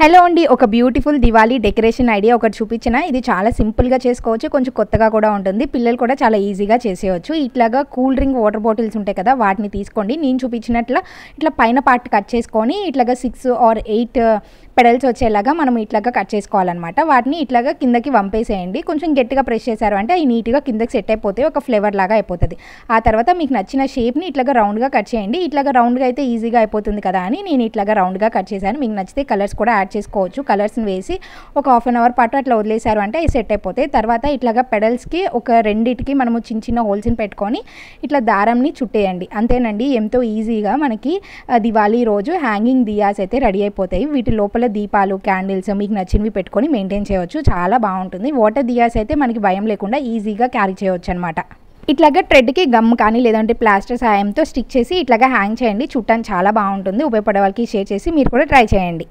Hello అండి, ఒక beautiful Diwali decoration idea ఒకటి చూపించిన. ఇది చాలా సింపుల్గా చేసుకోవచ్చు, కొంచెం కొత్తగా కూడా ఉంటుంది. పిల్లలు కూడా చాలా ఈజీగా చేసేయచ్చు. ఇట్లాగా కూల్ డ్రింక్ వాటర్ బాటిల్స్ ఉంటాయి కదా, వాటిని తీసుకోండి. నేను చూపించినట్ల ఇట్లా పైన పార్ట్ కట్ చేసుకొని ఇట్లాగా 6 or 8 పెడల్స్ వచ్చేలాగా మనం ఇట్లాగా కట్ చేసుకోవాలన్నమాట. వాటిని ఇట్లాగా కిందకి వంపేసేయండి. కొంచెం గట్టిగా ప్రెస్ చేశారు అంటే అవి నీట్గా కిందకి సెట్ అయిపోతాయి, ఒక ఫ్లేవర్ లాగా అయిపోతుంది. ఆ తర్వాత మీకు నచ్చిన షేప్ని ఇట్లాగా రౌండ్గా కట్ చేయండి. ఇట్లాగా రౌండ్గా అయితే ఈజీగా అయిపోతుంది కదా అని నేను ఇట్లాగా రౌండ్గా కట్ చేశాను. మీకు నచ్చితే కలర్స్ కూడా యాడ్ చేసుకోవచ్చు. కలర్స్ని వేసి ఒక హాఫ్ అన్ అవర్ పాటు అట్లా వదిలేశారు అంటే అవి సెట్ అయిపోతాయి. తర్వాత ఇట్లాగా పెడల్స్కి ఒక రెండిటికి మనము చిన్న చిన్న హోల్స్ని పెట్టుకొని ఇట్లా దారంని చుట్టేయండి. అంతేనండి, ఎంతో ఈజీగా మనకి దివాళీ రోజు హ్యాంగింగ్ దియాస్ అయితే రెడీ అయిపోతాయి. వీటి లోపల దీపాలు, క్యాండిల్స్ మీకు నచ్చినవి పెట్టుకొని మెయింటైన్ చేయవచ్చు. చాలా బాగుంటుంది. వాటర్ దియాస్ అయితే మనకి భయం లేకుండా ఈజీగా క్యారీ చేయవచ్చు అనమాట. ఇట్లాగా థ్రెడ్కి గమ్ కానీ లేదంటే ప్లాస్టర్ సాయంతో స్టిక్ చేసి ఇట్లాగా హ్యాంగ్ చేయండి. చుట్టానికి చాలా బాగుంటుంది. ఉపయోగపడే వాళ్ళకి షేర్ చేసి మీరు కూడా ట్రై చేయండి.